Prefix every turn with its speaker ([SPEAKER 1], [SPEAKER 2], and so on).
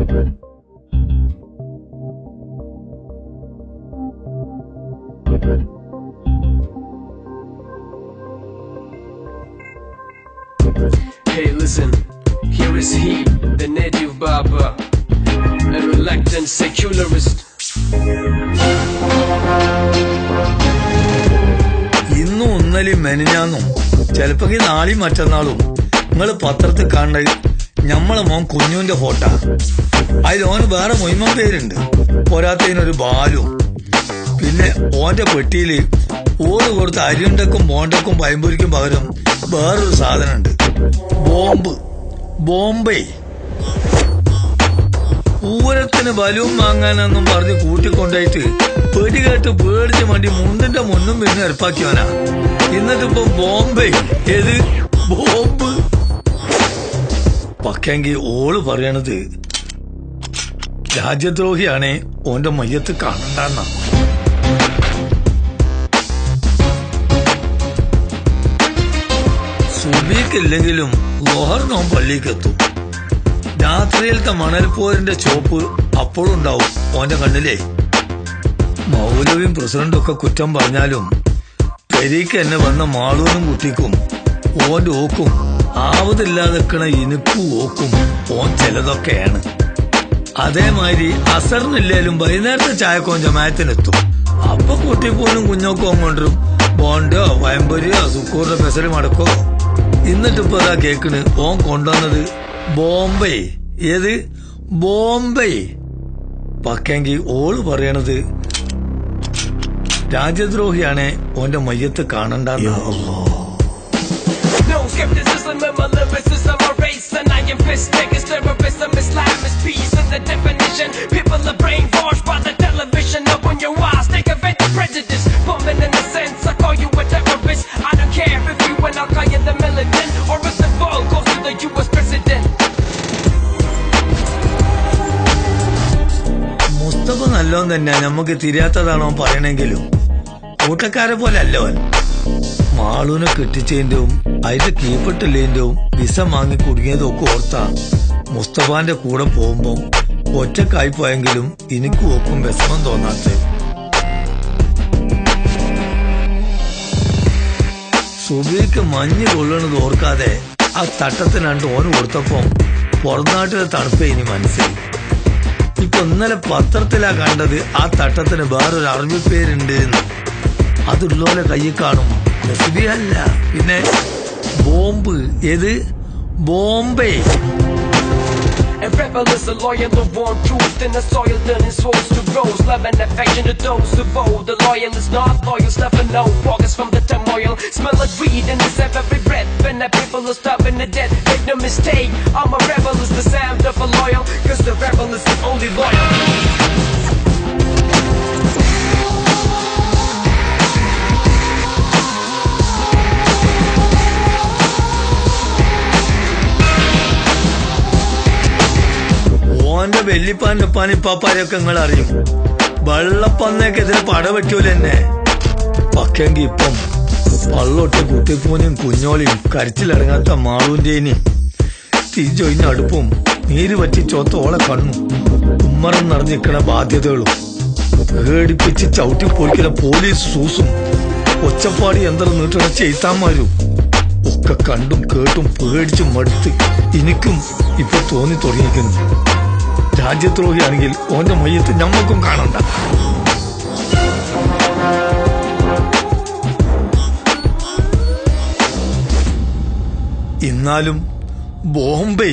[SPEAKER 1] Hey, listen, here is he, the native barber, a reluctant secularist.
[SPEAKER 2] ഇന്നും ഇന്നലെയും മെനഞ്ഞാന്നും ചിലപ്പോ നാളെയും മറ്റന്നാളും നിങ്ങള് പത്രത്തിൽ കാണുന്ന ഞമ്മളെ മോൻ കുഞ്ഞുവിന്റെ ഫോട്ടോ. അതിൽ വേറെ മുഴുവൻ പേരുണ്ട്. പോരാത്തതിനൊരു ബാലും. പിന്നെ ഓന്റെ പെട്ടിയില് ഓട് കൊടുത്ത അരിയുണ്ടക്കും ബോണ്ടക്കും പയമ്പൂരിക്കും പകരം വേറൊരു സാധനമുണ്ട്, ബോംബെ. പൂരത്തിന് ബലൂൺ വാങ്ങാനെന്നും പറഞ്ഞ് കൂട്ടിക്കൊണ്ടായിട്ട് പെടി കേട്ട് പേടിച്ച് മണ്ടി മുണ്ടിന്റെ മുന്നും പിന്നെ എരപ്പാക്കിയവനാ. എന്നിട്ടിപ്പോ ബോംബെ, ഏത് ബോംബ്? പക്കെങ്കി ഓള് പറയണത് രാജ്യദ്രോഹിയാണേ ഓന്റെ മയ്യത്ത് കാണണ്ടെന്ന. സുബീക്കില്ലെങ്കിലും ലോഹറിനോൻ പള്ളിക്കെത്തും. രാത്രിയിലത്തെ മണൽപ്പോരിന്റെ ചോപ്പ് അപ്പോഴും ഉണ്ടാവും ഓന്റെ കണ്ണിലേ. മൗലവിയും പ്രസിഡന്റും ഒക്കെ കുറ്റം പറഞ്ഞാലും പെരീക്ക് എന്നെ വന്ന മാളൂനും കുട്ടിക്കും ഓന്റെ ഓക്കും ആവതില്ലാതെ നിൽക്കണ ഇനിക്കും ഓക്കും ഓൻ ചിലതൊക്കെയാണ്. അതേമാതിരി അസറിനില്ലേലും വൈകുന്നേരത്തെ ചായക്കോൻ ജമായത്തിനെത്തും. അപ്പൊ കുട്ടിപ്പോനും കുഞ്ഞോക്കും കൊണ്ടുവരും ബോണ്ടോ വയമ്പരിയോ സുക്കൂറിന്റെ പെസല് മടക്കോ. എന്നിട്ടിപ്പോ അതാ കേക്കണ് ഓൻ കൊണ്ടുവന്നത് ബോംബെ. ഏത് ബോംബെ? പക്കെങ്കി ഓള് പറയണത് രാജ്യദ്രോഹിയാണേ ഓന്റെ മയ്യത്ത് കാണണ്ടെന്ന്.
[SPEAKER 1] No skepticism in my lyricism, a race and I am pissed. Niggas terrorism, Islam is peace in the definition. People are brainwashed by the television. Open your eyes, take away the prejudice. Woman in a sense, I call you a terrorist. I don't care if you and I'll call you the militant, or if the ball goes to the US president.
[SPEAKER 2] Mustafa നല്ലോൻ തന്നെ, നമുക്ക് തിരിയാത്തതാണോ പറയണെങ്കിലും കൂട്ടക്കാരെ പോലെ അല്ലവൻ. മാളൂനെ കെട്ടിച്ചതിന്റെയും അതിന്റെ കീപ്പിട്ടില്ലേന്റെയും visa വാങ്ങി കുടുങ്ങിയതും ഒക്കെ ഓർത്താ മുസ്തഫാന്റെ കൂടെ പോകുമ്പോ ഒറ്റക്കായി പോയെങ്കിലും എനിക്ക് ഓക്കും വിഷമം തോന്നാത്ത. സുബിക്ക് മഞ്ഞ് കൊള്ളണത് ഓർക്കാതെ ആ തട്ടത്തിനാണ്ട് ഓന് കൊടുത്തപ്പം പുറംനാട്ടിലെ തണുപ്പേ ഇനി മനസ്സിലായി. ഇപ്പൊ ഇന്നലെ പത്രത്തിലാ കണ്ടത് ആ തട്ടത്തിന് വേറൊരു അറബി പേരുണ്ട് എന്ന്. അതുള്ളോലെ കയ്യിൽ കാണും. അല്ല പിന്നെ ബോംബ്. ഏത് Bombay?
[SPEAKER 1] A rebel is a loyal who want truth in the soil, turning souls to rose, love and affection to those who vow. The loyal is not loyal, never know. Walkers from the turmoil, smell of greed in this every breath. When the people are starving to death, make no mistake, I'm a rebel is the sound of a loyal, cause the rebel is the only loyal. ഓന്റെ വെല്ലിപ്പാന്റെ പനിപ്പാപ്പാരെയൊക്കെ നിങ്ങൾ അറിയും. വെള്ളപ്പന്നേക്കെതിരെ പടവെക്കൂലെന്നെ. പക്കെങ്കി ഇപ്പം പള്ളൊട്ട് കുട്ടിപ്പൂനും കുഞ്ഞോളിയും കരച്ചിലിറങ്ങാത്ത മാളൂന്റേനി തിരിച്ചൊഴിഞ്ഞ അടുപ്പും നീര് പറ്റി ചോത്ത ഓളെ കണ്ണും ഉമ്മറം നിറഞ്ഞിക്കണ ബാധ്യതകളും പേടിപ്പിച്ച് ചവിട്ടി പൊളിക്കുന്ന പോലീസ് സൂസും ഒച്ചപ്പാടി യന്ത്രം നീട്ടണ ചെയ്ത്താന്മാരും ഒക്കെ കണ്ടും കേട്ടും പേടിച്ചും മടുത്ത് എനിക്കും ഇപ്പൊ തോന്നി തുടങ്ങിയിരിക്കുന്നു. രാജ്യദ്രോഹിയാണെങ്കിൽ ഓന്റെ മയ്യത്ത് ഞമ്മക്കും കാണണ്ട. എന്നാലും ബോംബെ